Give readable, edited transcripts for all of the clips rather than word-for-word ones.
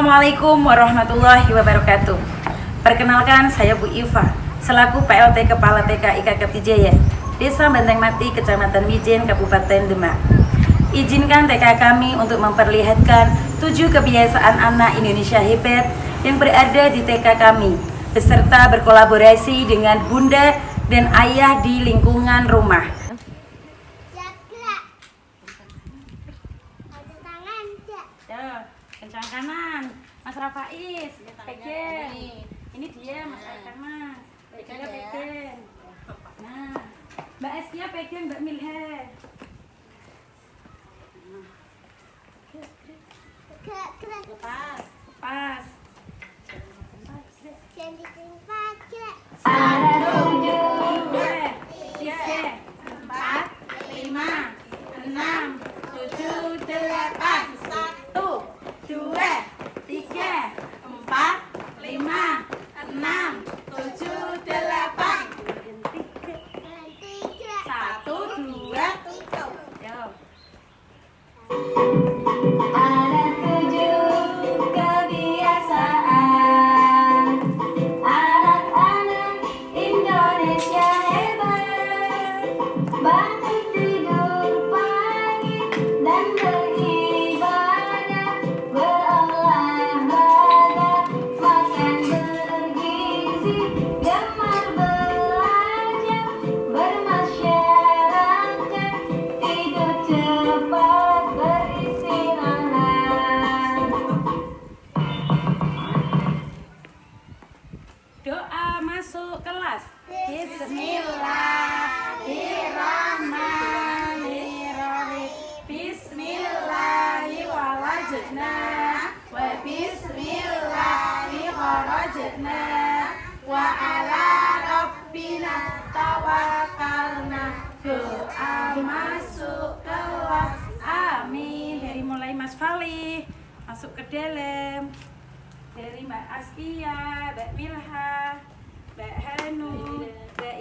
Assalamualaikum warahmatullahi wabarakatuh. Perkenalkan, saya Bu Iva, selaku PLT Kepala TK IK Kertijaya, Desa Banteng Mati, Kecamatan Mijen, Kabupaten Demak. Izinkan TK kami untuk memperlihatkan 7 kebiasaan anak Indonesia hebat yang berada di TK kami, beserta berkolaborasi dengan bunda dan ayah di lingkungan rumah. Kencang kanan, Mas Rafaiz, pegang. Ini dia Mas Arkaman, pegang. Nah, Mbak Eskia pegang, Mbak Milha. Lepas. Satu, dua, tiga, 4, 5, 6, 7, 8. 1, 2, 3, 4, 5, 6, 7, 8. 1, 2, 3. Yo. Ada 7 kebiasaan anak-anak Indonesia hebat. Bangun tidur pagi dan beribadah, berolahraga, makan bergizi, gemar belajar, bermasyarakat, tidur cepat, beristirahat. Doa masuk kelas. Bismillahirrahmanirrahim. Bismillahi walajna wa bismillahi kharajna wa ala rabbina tawakkalna. Doa masuk kelas. Amin. Dari mulai Mas Fali masuk ke dalam, dari Mbak Askia, Mbak Milha, Mbak Hanu, Mbak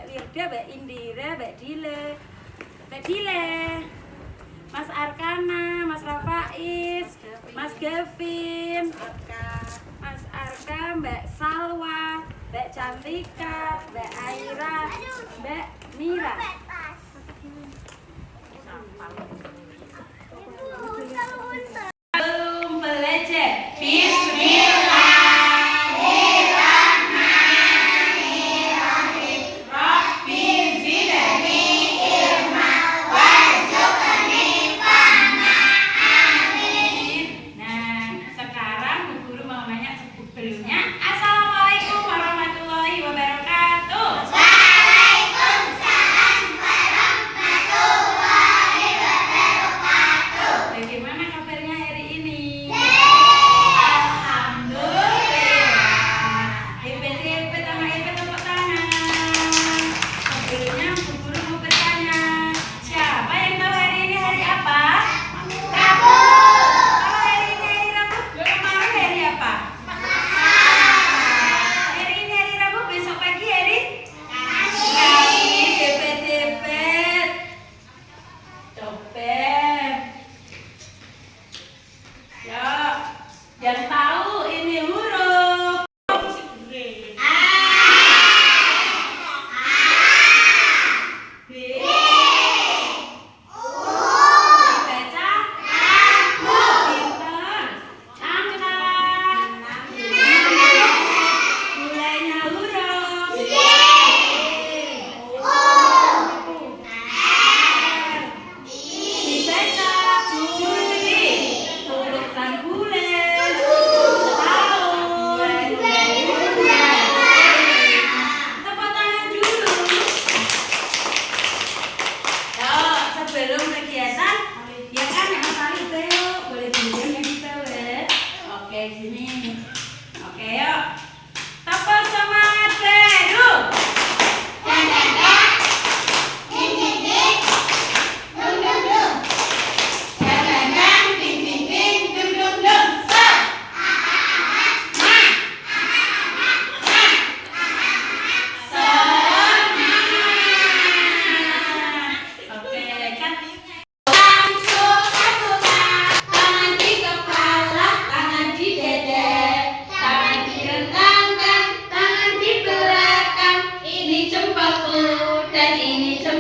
Wirda, Mbak Indira, Mbak Dile, Mas Arkana, Mas Rafaiz, Mas Gavin, Mas Arka, Mbak Salwa, Mbak Cantika, Mbak Aira, Mbak Mira. Belum belajar. Bismillahirrahmanirrahim. Rabbi zidni ilma warzuqni fahma. Amin. Nah, sekarang Bu Guru mau nanya sebelumnya. Assalamualaikum warahmatullahi wabarakatuh. Waalaikumsalam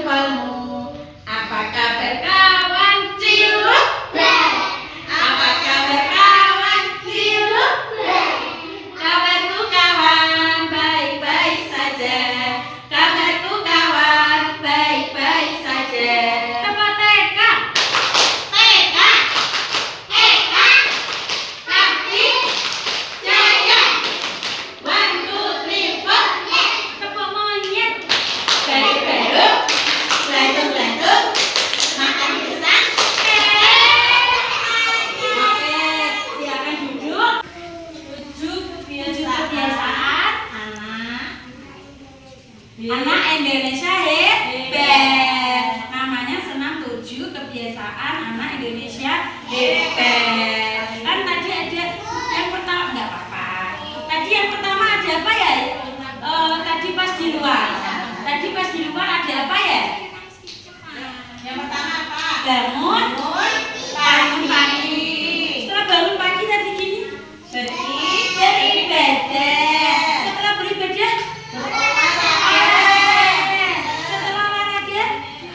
jempolmu. Apa kabar kawan Ciluk? Apa kabar kawan Ciluk? Kabarku kawan baik-baik saja. Kabarku kawan baik-baik saja. Tempat TK. TK. Eka. Karti. Jaya. 1, 2, 3, 4. Tepuk monyet. Baru-baru. Belatung-belatung. Makan pisang. Oke, silakan duduk. 7 kebiasaan anak Indonesia hebat. Namanya senam 7 kebiasaan anak Indonesia hebat. Kan tadi ada yang pertama, enggak apa-apa. Tadi yang pertama ada apa ya? Tadi pas di luar. Tadi pas di luar ada apa ya? Yang pertama apa? Bangun pagi. Setelah bangun pagi tadi gini beribadah. Setelah beribadah setelah olahraga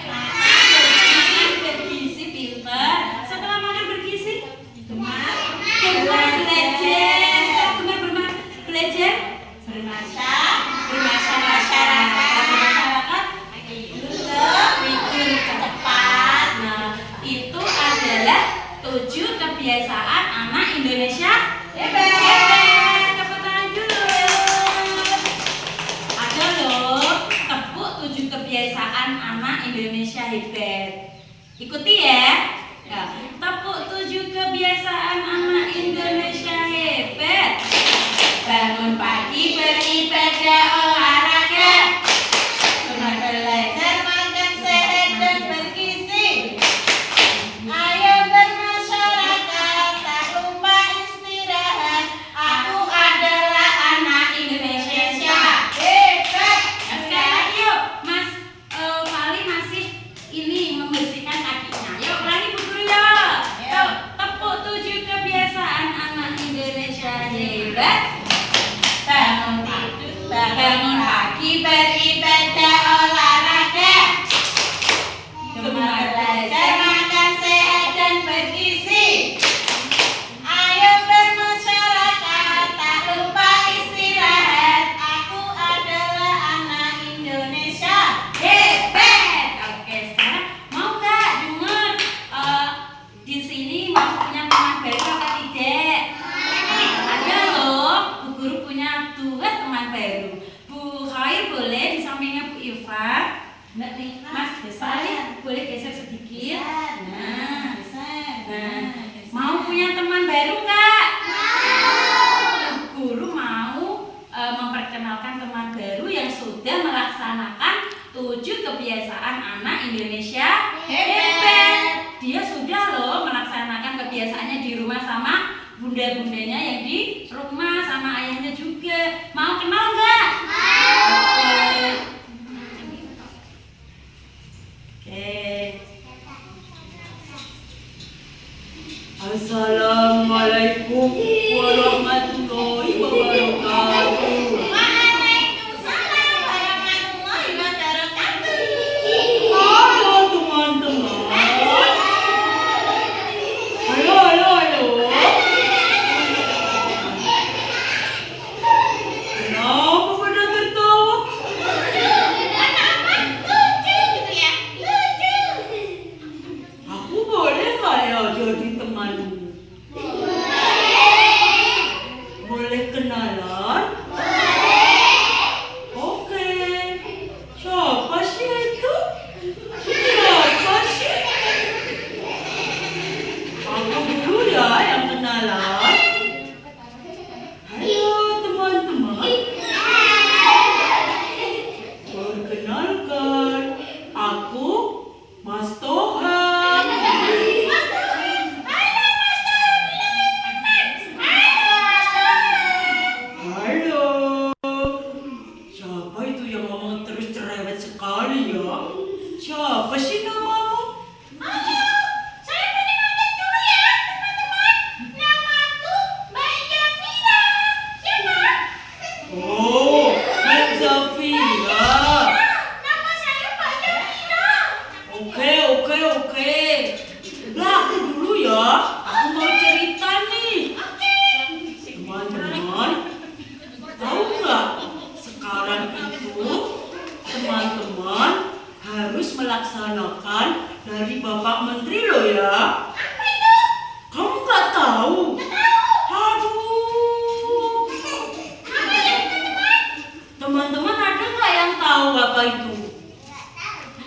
makan bergizi, pinter. Setelah makan bergizi gemar belajar. Setelah gemar belajar bermasyarakat pikir cepat. Nah, itu adalah 7 kebiasaan anak Indonesia hebat. Tepuk tangan dulu. Ada loh, tepuk 7 kebiasaan anak Indonesia hebat. Ikuti ya. Ya, tepuk 7 kebiasaan anak Indonesia hebat. Bangun pagi, beribadah, olahraga. Gemar belajar, makan sehat dan bergizi. Ayo bermasyarakat, tak lupa istirahat. Aku adalah anak Indonesia hebat. Nah, sekali lagi yuk, Mas Fali masih ini membersihkan kakinya. Yuk ulangi Bu Guru yuk. Yuk, tepuk 7 kebiasaan anak Indonesia hebat. Bangun pagi, beribadah, olahraga. Gemar belajar, makan sehat dan bergizi. Ayo bermasyarakat, tak lupa istirahat. Aku adalah anak Indonesia hebat. Oke, sekarang mau nggak dengar di sini mau punya teman baru apa tidak? Ada loh, Bu Guru punya 2 teman baru. Bu Khair boleh di sampingnya Bu Iva. Mas Fali boleh geser sedikit. Nah, mau punya teman baru nggak? Guru mau memperkenalkan teman baru yang sudah melaksanakan 7 kebiasaan anak Indonesia hebat. Dia sudah loh melaksanakan kebiasaannya di rumah sama bunda-bundanya yang di rumah sama ayahnya juga. Mau kenal nggak? Oke. Assalamualaikum warahmatullahi wabarakatuh. Waalaikumsalam warahmatullahi wabarakatuh. Halo teman-teman. Halo. Kenapa pada tertawa? Lucu gitu ya? Lucu. Aku boleh nggak ya jadi temanmu? Boleh kenalan? Oke. Siapa sih itu? Siapa sih? Aku dulu ya yang kenalan. Ayo teman-teman. Perkenalkan, aku Mas Tohan. Halo. Siapa itu yang ngomong terus cerewet sekali ya? Siapa sih namamu? Saya perkenalkan dulu ya teman-teman. Namaku Mbak Jafira. Siapa? Oh, Mbak Zafira. Nama saya Mbak Jafira. Oke. Lah, aku dulu ya. Aku mau cerita nih. Teman-teman, tahu nggak? Sekarang itu teman-teman harus melaksanakan dari Bapak Menteri loh ya. Kamu nggak tahu? Aduh. Teman-teman ada nggak yang tahu apa itu?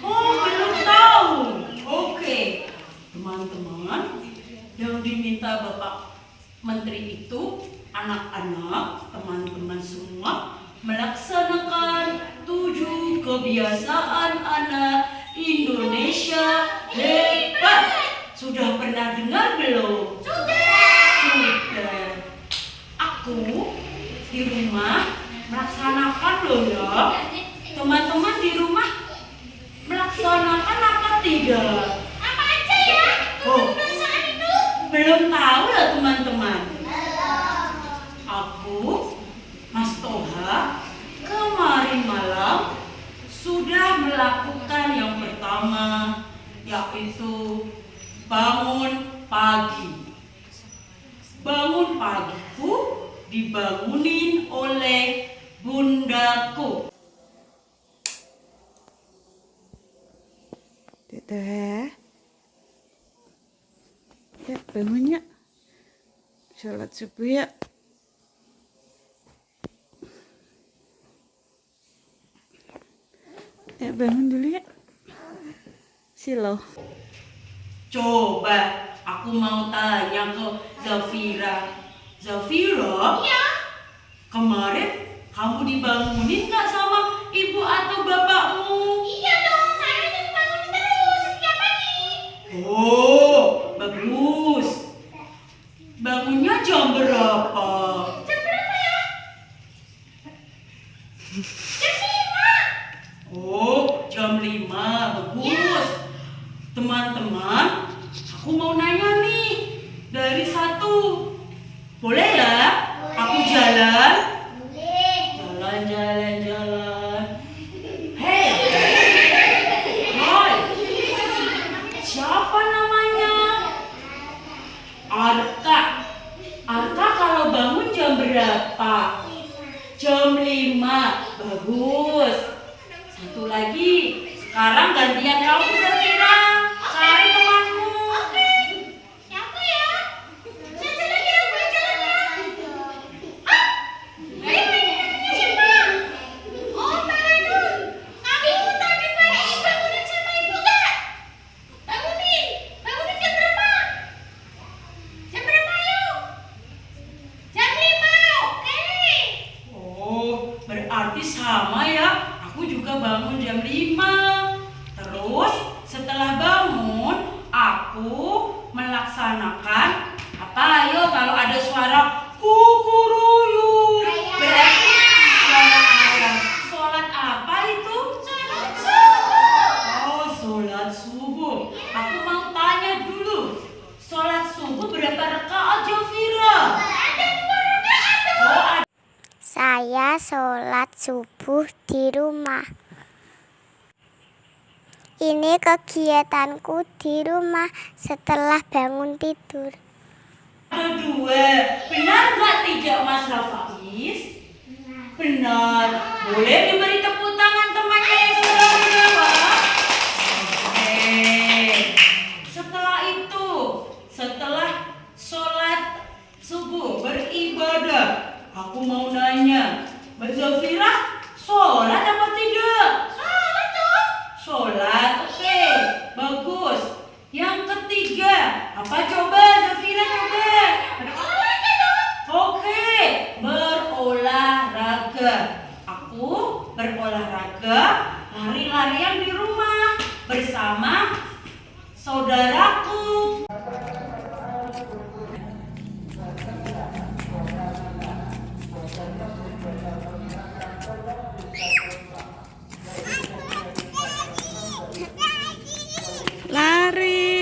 Oh, belum tahu. Oke. Teman-teman, yang diminta Bapak Menteri itu anak-anak, teman-teman semua melaksanakan 7 kebiasaan anak Indonesia hebat. Sudah pernah dengar belum? Sudah. Aku di rumah melaksanakan loh ya. Teman-teman di rumah melaksanakan apa tidak? Apa aja ya? Kebiasaan itu? Belum tahu ya teman-teman. Aku, Mas Toha, kemarin malam sudah melakukan yang pertama, yaitu bangun pagi. Bangun pagiku dibangunin oleh bundaku. Teteh, ya bangun ya, sholat subuh ya. Ya bangun dulu ya, Silo. Coba aku mau tanya ke Zafira. Zafira? Iya. Kemarin kamu dibangunin nggak sama ibu atau bapakmu? Iya dong, saya itu dibangunin terus setiap pagi. Oh, bagus. Bangunnya jam berapa? Jam berapa ya? Jam 5. Oh, jam 5. Bagus. Teman-teman, aku mau nanya nih. Dari 1. Boleh ya? Aku jalan. Boleh. Jalan. Hei. Hai. Siapa namanya? Arka. Arka kalau bangun jam berapa? Jam 5. Bagus. Satu lagi. Sekarang gantian kamu, Zafira. Cari temanmu. Oke. Siapa ya? Saya jalan ya, gue jalan ya. Ah, ini namanya siapa? Oh, Mbak Hanum. Kamu tadi pagi bangunin sama ibu gak? Bangunin jam berapa? Jam berapa yuk? Jam 5, oke. Oh, berarti sama ya. Aku juga bangun jam 5. Terus setelah bangun, aku melaksanakan apa? Ayo kalau ada suara kukuruyuk. Ayam. Berarti suara ayam. Sholat apa itu? Sholat subuh. Oh, sholat subuh. Aku mau tanya dulu. Sholat subuh berapa rakaat, Jafira? Ada 2 rakaat dong. Oh, ada. Saya sholat subuh di rumah. Ini kegiatanku di rumah setelah bangun tidur. Ada 2. Benar nggak tidak, Mas Rafaiz? Benar. Boleh diberi tepuk tangan temannya yang sudah menjawab? Oke. Setelah itu, setelah sholat subuh beribadah, aku mau nanya, Mbak Zafira, sholat apa tidak? Sholat dong. Sholat, oke, bagus. Yang ketiga, apa coba Zafira coba? Olahraga dong. Oke, berolahraga. Aku berolahraga, lari-larian di rumah bersama saudaraku. Lari.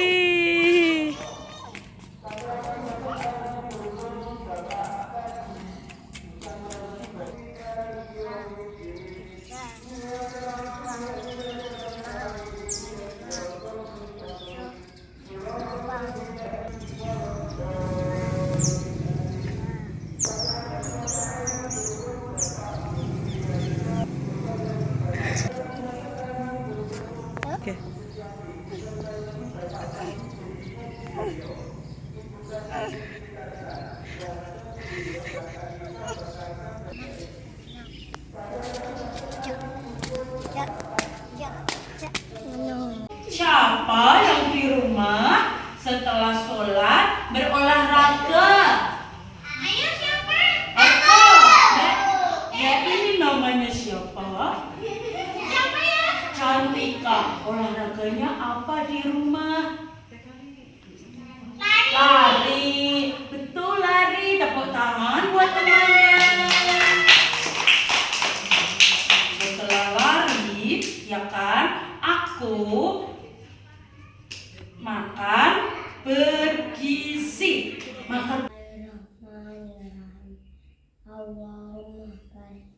Siapa yang di rumah setelah sholat berolahraga? Ayo siapa? Aku. Ya ini namanya siapa? Siapa ya? Cantika. Olahraganya apa di rumah? Lari. Lari. Betul, lari. Tepuk tangan buat temannya. Setelah lari, ya kan, aku makan bergizi. Makan Bismillahirrahmanirrahim. Allahumma barik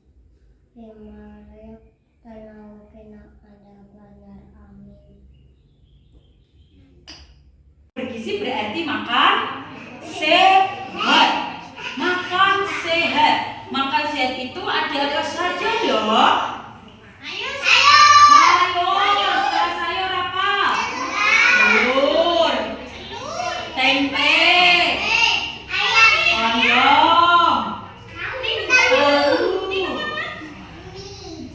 fima razaqtana wa qina adzabannar. Amin. bergizi berarti makan sehat. Makan sehat. Makan sehat itu ada apa saja ya? Ayo Sayur. Setelah sayur apa? Telur. Tempe. Ayam. Tahu.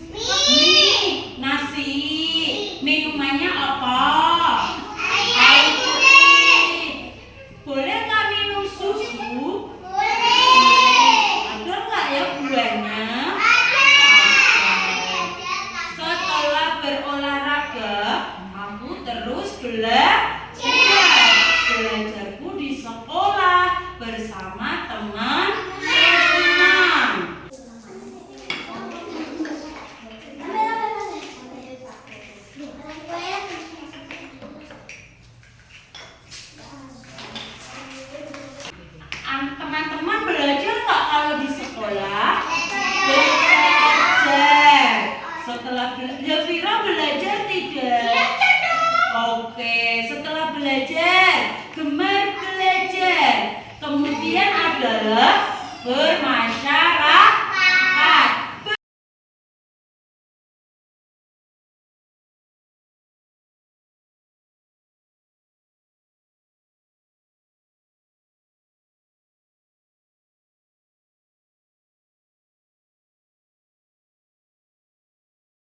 Mie. Nasi. Minumannya apa? Air putih. Boleh nggak minum susu? Ada nggak ya buahnya? Setelah berolahraga, aku terus belajar. Belajarku di sekolah bersama teman-teman. Teman-teman belajar nggak kalau di sekolah? Belajar. Setelah Zafira belajar tidak? Oke, setelah belajar, gemar belajar. Kemudian adalah bermasyarakat.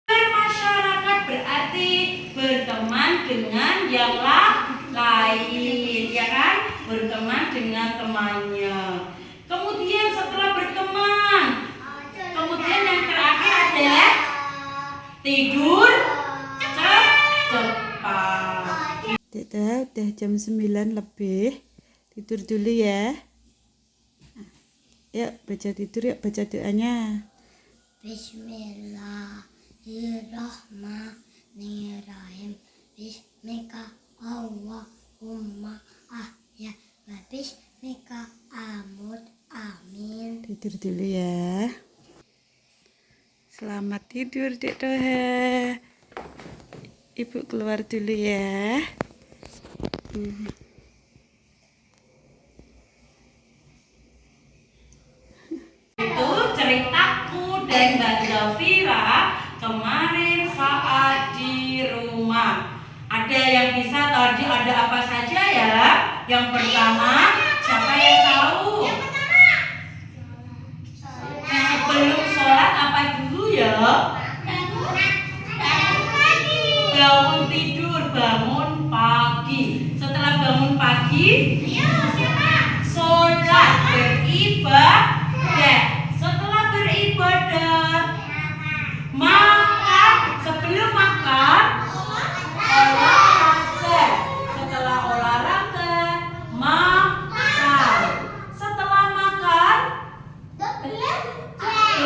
Bermasyarakat berarti berteman dengan yang lain, ya kan? Berteman dengan temannya. Kemudian setelah berteman, kemudian yang terakhir adalah tidur cepat. Udah jam 9 lebih. Tidur dulu ya. Yuk baca tidur, yuk baca doanya. Bismillahirrahmanirrahim. Bismika Allahumma ahya wa bismika amut. Amin. Tidur dulu ya. Selamat tidur Dek Doha. Ibu keluar dulu ya. Itu ceritaku dan Mbak Zafira kemarin saat di rumah. Ada yang bisa tadi ada apa saja ya? Yang pertama, siapa yang tahu? Sebelum sholat apa dulu ya? Bangun tidur, bangun pagi. Setelah bangun pagi, sholat, beribadah. Setelah beribadah, makan. Sebelum makan, olahraga. Setelah olahraga, makan. Setelah makan,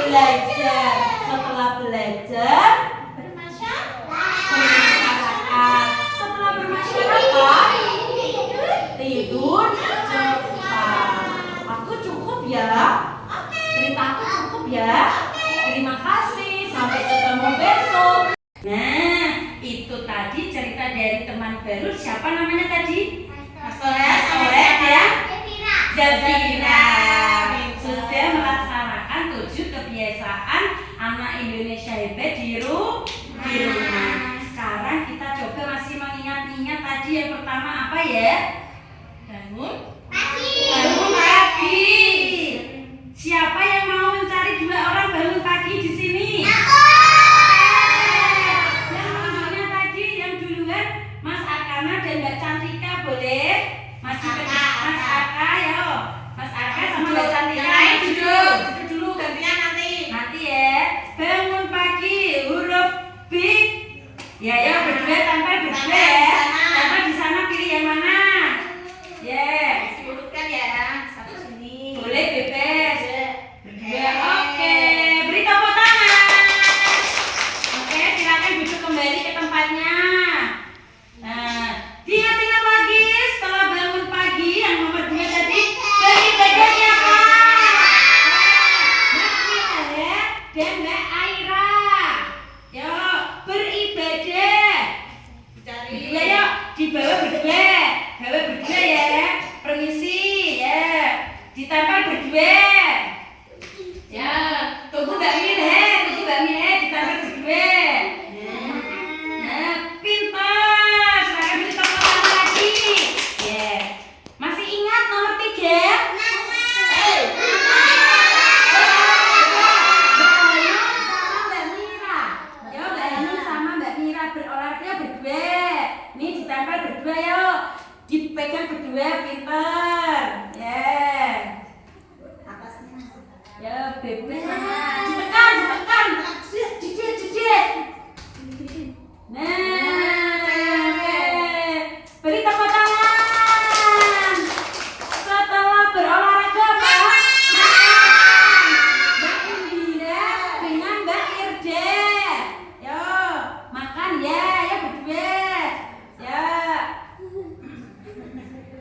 belajar. Setelah belajar, bermasyarakat. Setelah bermasyarakat, tidur cepat. Aku cukup ya? Ceritaku cukup ya? Terima kasih. Sampai ketemu besok. Nah, itu tadi cerita dari teman baru. Siapa namanya tadi? Soleh ya? Zafira. Sudah melaksanakan 7 kebiasaan anak Indonesia hebat di rumah. Sekarang kita coba tadi yang pertama apa ya? Bangun Pagi. bangun pagi. Siapa yang mau mencari 2 orang bangun pagi di sini? Yang menunjuknya tadi yang duluan Mas Akana dan Mbak Cantika boleh? Mas Aka ya. Mas Aka sama Mbak Cantika. Yang lain duduk. Duduk dulu Gantian nanti. nanti ya. Bangun pagi huruf B. Ya ya berdua tanpa berdua Tanpa ya. di sana. Tanpa di sana pilih yang mana? Ya. Diurutkan ya. Satu sini. Boleh bebas. Berdua. Ya, oke. Beri tepuk tangan. Oke, silakan duduk kembali ke tempatnya. Nah, diingat-ingat lagi setelah bangun pagi yang nomor 2 tadi beribadah siapa? Mbak Mira dan Mbak Aira. Yo, beribadah. Dicari. Berdua yuk, di bawah berdua. Bawah berdua ya. Permisi ya. Ditempel berdua. Ya, tunggu Mbak Mira, ditempel berdua. Nah, pintar. Sekarang beri tepuk tangan lagi. Ya. Masih ingat nomor 3? Mbak Hanum sama Mbak Mira berolahraga berdua. Nih ditempel berdua yuk. Dipegang berdua pintar. Ya. Ya bebek mana? Ditekan. Jedit. Nah, beri tepuk tangan. Setelah berolahraga Mbak Indira dengan Mbak Irda. Yo, makan ya berdua. Ya.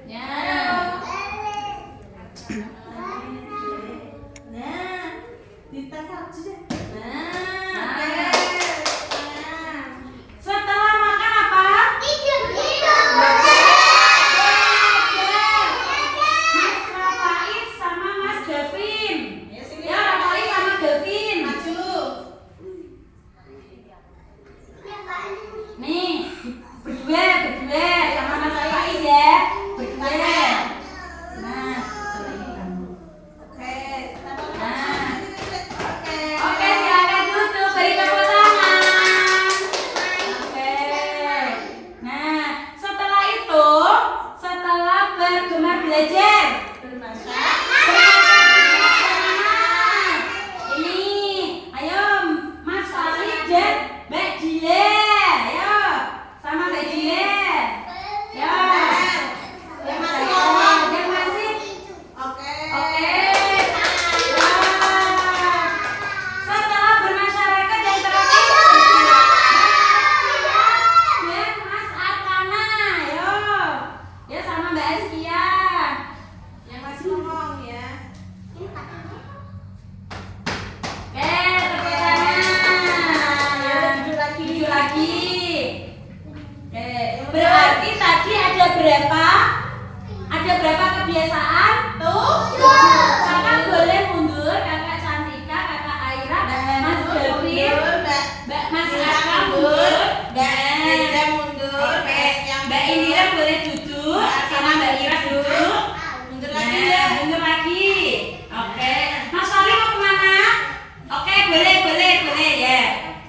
Ya. Setelah makan apa? Mas Rafaiz sama Mas Davin. Ya, Rafaiz sama Davin. Nih, berdua sama Mas Rafaiz ya. Berdua. Nah, setelah ini kamu. Oke, silakan duduk, beri tepuk tangan. Oke. Nah, setelah itu, setelah bergemar belajar, ini, ayo Mas Farid dan Mbak Jile, ayo sama Mbak Jile, ya. Yang masih ngomong. Yang masih. Oke. Oke. Setelah bermasyarakat yang terakhir dan Mas Arkana, yo. Ya sama Mbak Askia. Yang masih ngomong ya. Oke, tepuk tangan. Duduk lagi. Oke, berarti tadi ada berapa? Ada berapa kebiasaan? Kakak boleh mundur, Kakak Cantika, Kakak Aira, Mas Davin, Mbak Mas Aka mundur, Mbak Indira boleh duduk, sama Mbak Ira duduk. Mundur Nah, lagi ya. mundur lagi. Oke, Mas Fahri mau kemana? Oke, boleh ya.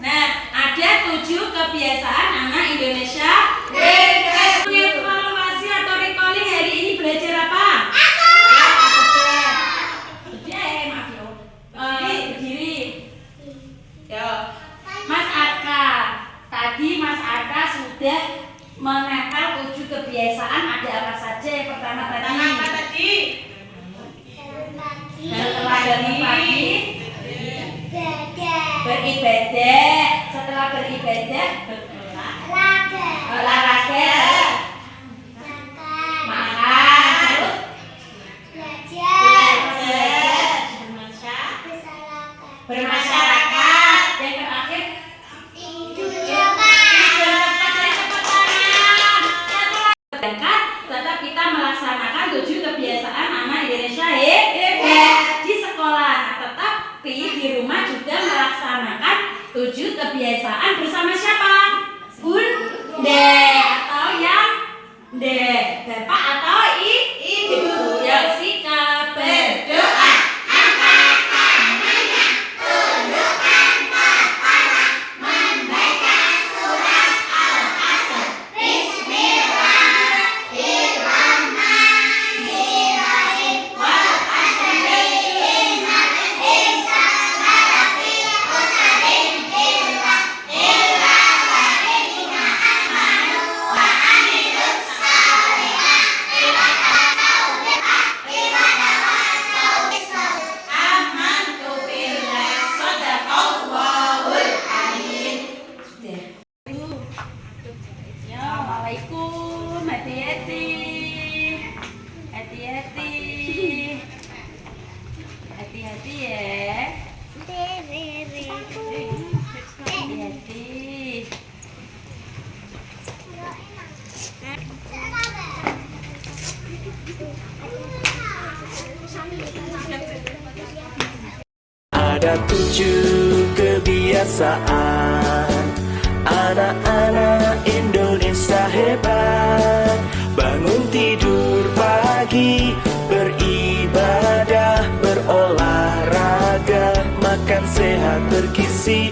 Nah, ada 7 kebiasaan anak Indonesia. Evaluasi atau recalling hari ini belajar apa? Maaf ya. Berdiri. Yo, Mas Aka. Tadi Mas Aka sudah mengenal 7 kebiasaan. Ada apa saja? Yang pertama tadi. Setelah bangun pagi, beribadah. Setelah beribadah, olahraga, makan, terus belajar, bermasyarakat. Yang terakhir, tetap kita melaksanakan 7 kebiasaan anak Indonesia hebat di sekolah. Nah, tetapi di rumah juga melaksanakan 7 kebiasaan bersama siapa? Bunda. Deh, bapak atau ibu yang sikap berdoa. Assalamualaikum, hati-hati, hati-hati, hati-hati ya, hati-hati. Ada 7 kebiasaan anak-anak Indonesia hebat. Bangun tidur pagi, beribadah, berolahraga, makan sehat bergizi,